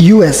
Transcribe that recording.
US